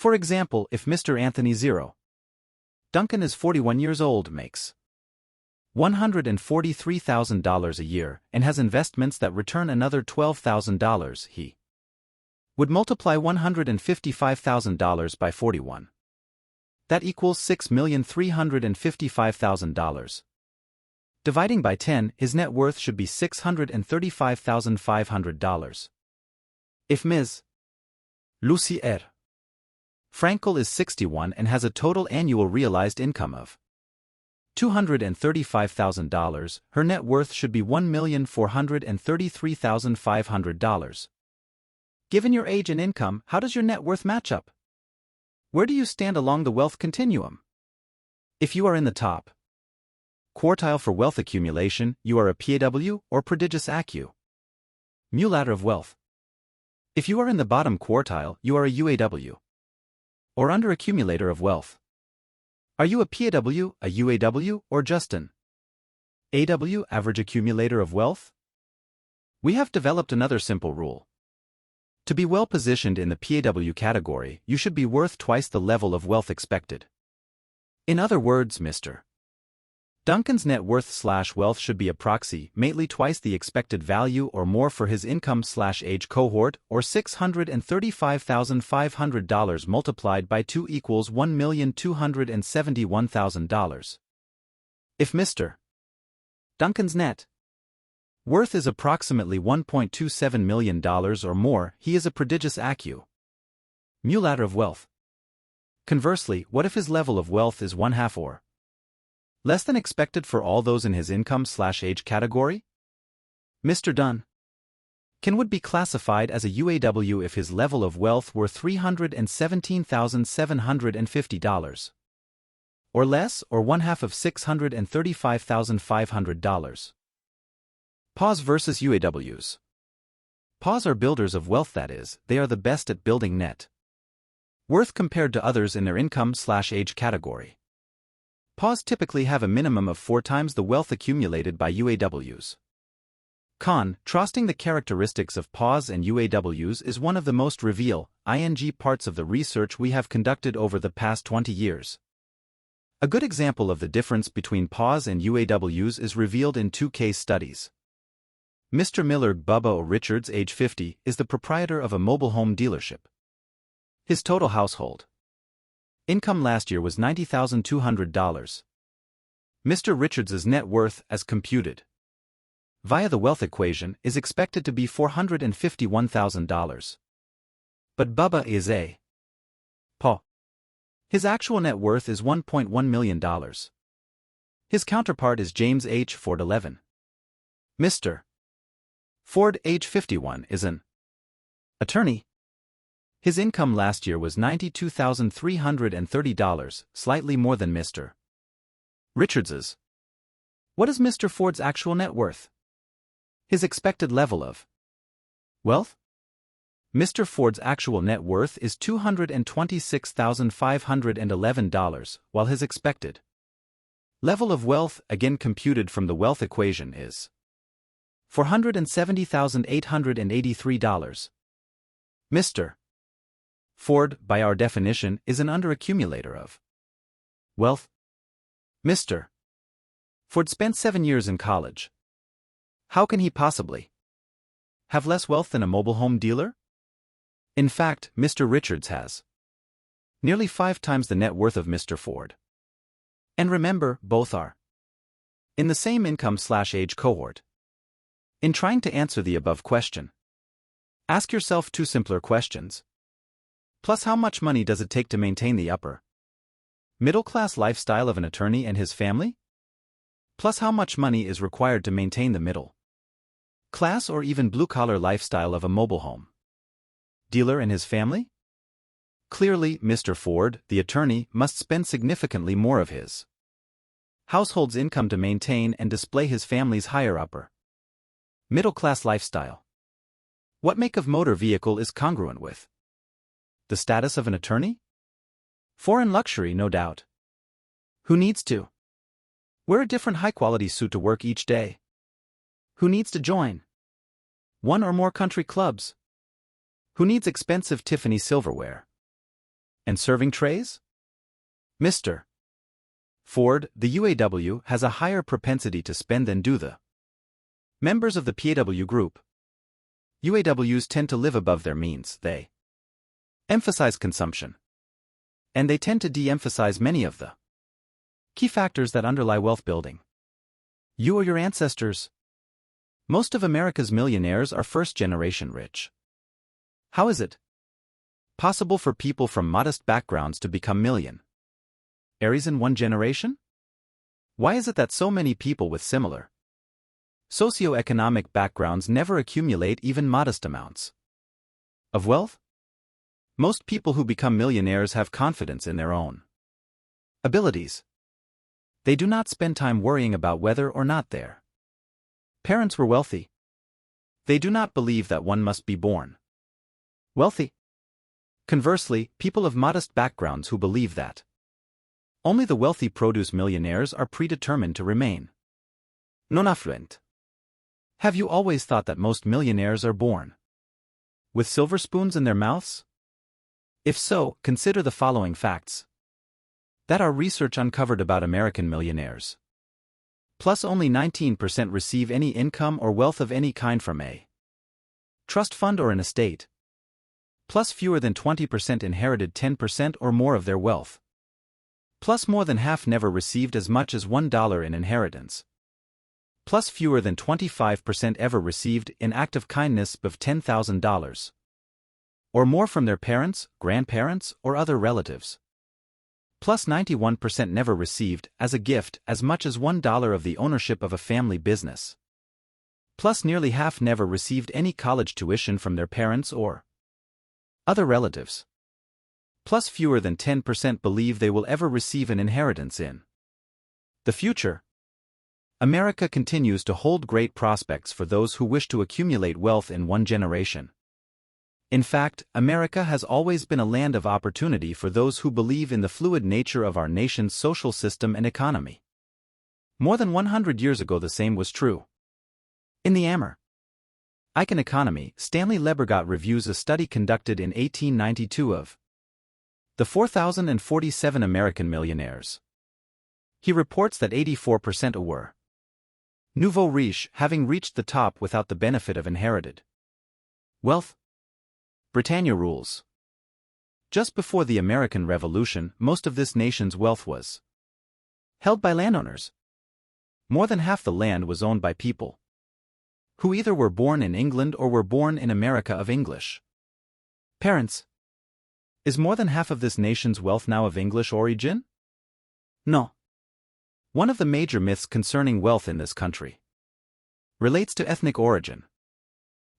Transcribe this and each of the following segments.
For example, if Mr. Anthony 0. Duncan is 41 years old, makes $143,000 a year, and has investments that return another $12,000, he would multiply $155,000 by 41. That equals $6,355,000. Dividing by 10, his net worth should be $635,500. If Ms. Lucy R. Frankel is 61 and has a total annual realized income of $235,000, her net worth should be $1,433,500. Given your age and income, how does your net worth match up? Where do you stand along the wealth continuum? If you are in the top quartile for wealth accumulation, you are a PAW or prodigious ACU. Ladder of wealth. If you are in the bottom quartile, you are a UAW or underaccumulator of wealth. Are you a PAW, a UAW, or just an AW, average accumulator of wealth? We have developed another simple rule. To be well positioned in the PAW category, you should be worth twice the level of wealth expected. In other words, Mr. Duncan's net worth/wealth should be approximately twice the expected value or more for his income/age cohort, or $635,500 multiplied by 2 equals $1,271,000. If Mr. Duncan's net worth is approximately $1.27 million or more, he is a prodigious ACU. Ladder of wealth. Conversely, what if his level of wealth is 1/2 or less than expected for all those in his income/age category? Mr. Dunn would be classified as a UAW if his level of wealth were $317,750 or less, or 1/2 of $635,500. PAWs versus UAWs. PAWs are builders of wealth, that is, they are the best at building net worth compared to others in their income/age category. PAWs typically have a minimum of 4 times the wealth accumulated by UAWs. Contrasting the characteristics of PAWs and UAWs is one of the most revealing parts of the research we have conducted over the past 20 years. A good example of the difference between PAWs and UAWs is revealed in 2 case studies. Mr. Millard Bubba O. Richards, age 50, is the proprietor of a mobile home dealership. His total household income last year was $90,200. Mr. Richards's net worth, as computed via the wealth equation, is expected to be $451,000. But Bubba is a PAW. His actual net worth is $1.1 million. His counterpart is James H. Ford 11. Mr. Ford, age 51, is an attorney. His income last year was $92,330, slightly more than Mr. Richards's. What is Mr. Ford's actual net worth? His expected level of wealth? Mr. Ford's actual net worth is $226,511, while his expected level of wealth, again computed from the wealth equation, is $470,883. Mr. Ford, by our definition, is an underaccumulator of wealth. Mr. Ford spent 7 years in college. How can he possibly have less wealth than a mobile home dealer? In fact, Mr. Richards has nearly 5 times the net worth of Mr. Ford. And remember, both are in the same income/age cohort. In trying to answer the above question, ask yourself 2 simpler questions. Plus, how much money does it take to maintain the upper middle-class lifestyle of an attorney and his family? Plus, how much money is required to maintain the middle-class or even blue-collar lifestyle of a mobile home dealer and his family? Clearly, Mr. Ford, the attorney, must spend significantly more of his household's income to maintain and display his family's higher upper middle-class lifestyle. What make of motor vehicle is congruent with the status of an attorney? Foreign luxury, no doubt. Who needs to wear a different high-quality suit to work each day? Who needs to join 1 or more country clubs? Who needs expensive Tiffany silverware? and serving trays? Mr. Ford, the UAW has a higher propensity to spend than do the members of the PAW group. UAWs tend to live above their means, they emphasize consumption, and they tend to de-emphasize many of the key factors that underlie wealth building. You or your ancestors? Most of America's millionaires are first-generation rich. How is it possible for people from modest backgrounds to become millionaires in one generation? Why is it that so many people with similar socioeconomic backgrounds never accumulate even modest amounts of wealth? Most people who become millionaires have confidence in their own abilities. They do not spend time worrying about whether or not their parents were wealthy. They do not believe that one must be born wealthy. Conversely, people of modest backgrounds who believe that only the wealthy produce millionaires are predetermined to remain non-affluent. Have you always thought that most millionaires are born with silver spoons in their mouths? If so, consider the following facts that our research uncovered about American millionaires. Plus, only 19% receive any income or wealth of any kind from a trust fund or an estate. Plus, fewer than 20% inherited 10% or more of their wealth. Plus, more than half never received as much as $1 in inheritance. Plus, fewer than 25% ever received an act of kindness of $10,000 or more from their parents, grandparents, or other relatives. Plus, 91% never received, as a gift, as much as $1 of the ownership of a family business. Plus, nearly half never received any college tuition from their parents or other relatives. Plus, fewer than 10% believe they will ever receive an inheritance in the future. America continues to hold great prospects for those who wish to accumulate wealth in one generation. In fact, America has always been a land of opportunity for those who believe in the fluid nature of our nation's social system and economy. More than 100 years ago, the same was true. In the American economy, Stanley Lebergott reviews a study conducted in 1892 of the 4,047 American millionaires. He reports that 84% were nouveau riche, having reached the top without the benefit of inherited wealth. Britannia rules. Just before the American Revolution, most of this nation's wealth was held by landowners. More than half the land was owned by people who either were born in England or were born in America of English parents. Is more than half of this nation's wealth now of English origin? No. One of the major myths concerning wealth in this country relates to ethnic origin.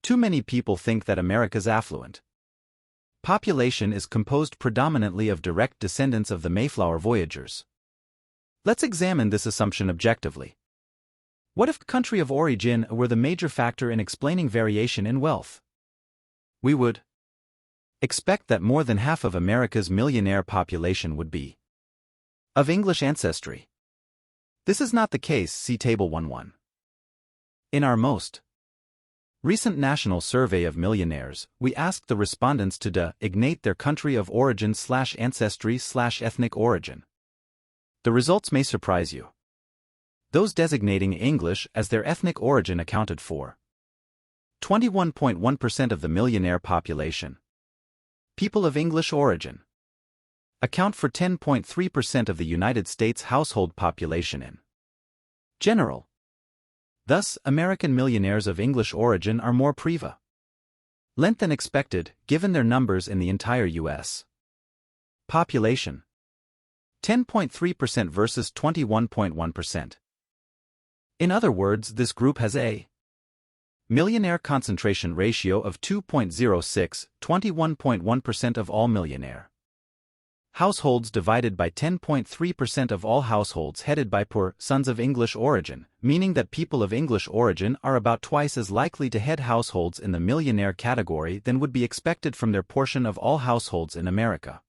Too many people think that America's affluent population is composed predominantly of direct descendants of the Mayflower voyagers. Let's examine this assumption objectively. What if country of origin were the major factor in explaining variation in wealth? We would expect that more than half of America's millionaire population would be of English ancestry. This is not the case, see Table 1.1. In our most recent national survey of millionaires, we asked the respondents to designate their country of origin/ancestry/ethnic origin. The results may surprise you. Those designating English as their ethnic origin accounted for 21.1% of the millionaire population. People of English origin account for 10.3% of the United States household population in general. Thus, American millionaires of English origin are more prevalent than expected, given their numbers in the entire U.S. population. 10.3% versus 21.1%. In other words, this group has a millionaire concentration ratio of 2.06, 21.1% of all millionaire households divided by 10.3% of all households headed by poor sons of English origin, meaning that people of English origin are about twice as likely to head households in the millionaire category than would be expected from their portion of all households in America.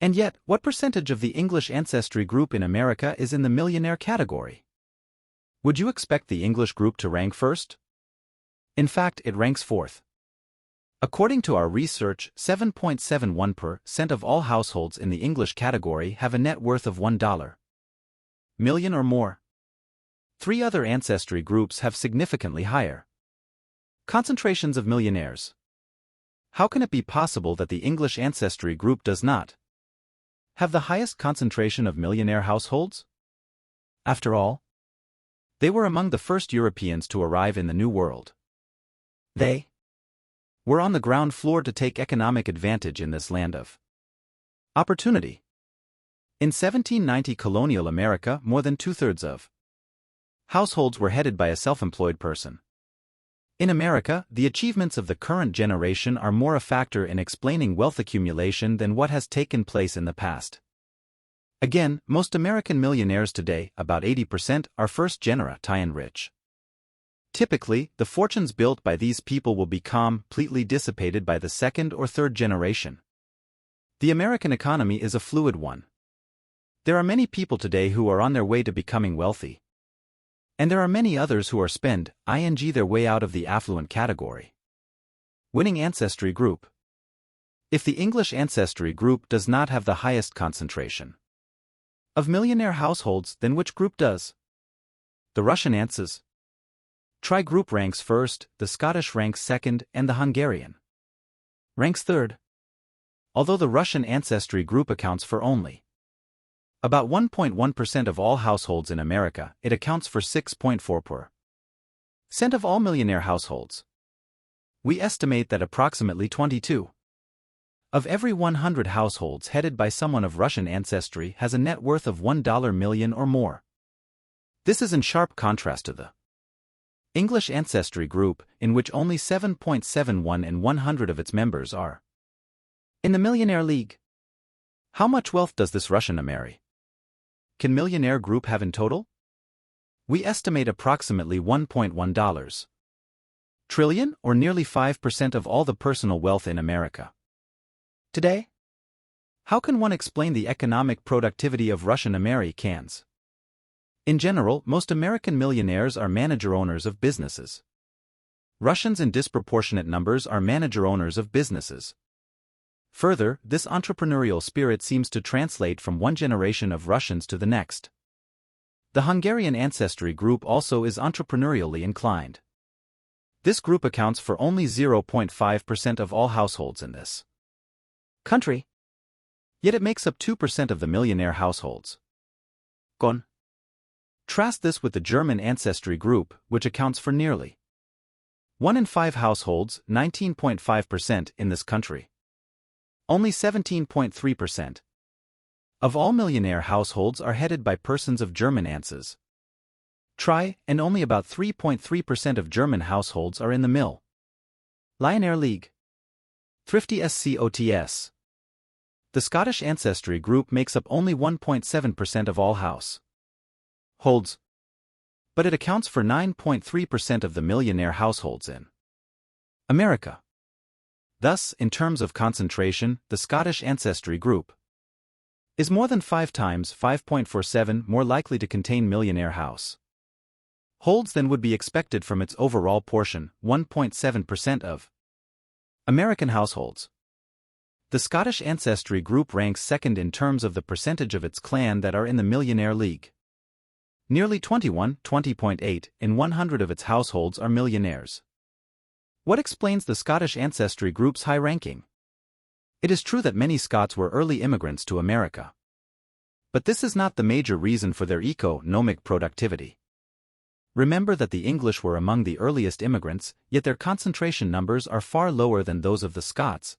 And yet, what percentage of the English ancestry group in America is in the millionaire category? Would you expect the English group to rank first? In fact, it ranks fourth. According to our research, 7.71% of all households in the English category have a net worth of $1 million or more. 3 other ancestry groups have significantly higher concentrations of millionaires. How can it be possible that the English ancestry group does not have the highest concentration of millionaire households? After all, they were among the first Europeans to arrive in the New World. They were on the ground floor to take economic advantage in this land of opportunity. In 1790 colonial America, more than 2/3 of households were headed by a self-employed person. In America, the achievements of the current generation are more a factor in explaining wealth accumulation than what has taken place in the past. Again, most American millionaires today, about 80%, are first-generation rich. Typically, the fortunes built by these people will be completely dissipated by the second or third generation. The American economy is a fluid one. There are many people today who are on their way to becoming wealthy. And there are many others who are spending their way out of the affluent category. Winning ancestry group. If the English ancestry group does not have the highest concentration of millionaire households, then which group does? The Russian ancestry group ranks first, the Scottish ranks second, and the Hungarian ranks third. Although the Russian ancestry group accounts for only about 1.1% of all households in America, it accounts for 6.4% of all millionaire households. We estimate that approximately 22 of every 100 households headed by someone of Russian ancestry has a net worth of $1 million or more. This is in sharp contrast to the English ancestry group, in which only 7.71 in 100 of its members are in the Millionaire League. How much wealth does this Russian American millionaire group have in total? We estimate approximately $1.1 trillion, or nearly 5% of all the personal wealth in America today. How can one explain the economic productivity of Russian Americans? In general, most American millionaires are manager-owners of businesses. Russians in disproportionate numbers are manager-owners of businesses. Further, this entrepreneurial spirit seems to translate from one generation of Russians to the next. The Hungarian ancestry group also is entrepreneurially inclined. This group accounts for only 0.5% of all households in this country. Yet it makes up 2% of the millionaire households. Contrast this with the German ancestry group, which accounts for nearly 1 in 5 households, 19.5% in this country. Only 17.3% of all millionaire households are headed by persons of German ancestry, and only about 3.3% of German households are in the Millionaire League. Thrifty SCOTS. The Scottish ancestry group makes up only 1.7% of all households, but it accounts for 9.3% of the millionaire households in America. Thus, in terms of concentration, the Scottish ancestry group is more than 5 times 5.47 more likely to contain millionaire households than would be expected from its overall portion, 1.7% of American households. The Scottish ancestry group ranks second in terms of the percentage of its clan that are in the Millionaire League. Nearly 20.8 in 100 of its households are millionaires. What explains the Scottish ancestry group's high ranking? It is true that many Scots were early immigrants to America. But this is not the major reason for their economic productivity. Remember that the English were among the earliest immigrants, yet their concentration numbers are far lower than those of the Scots,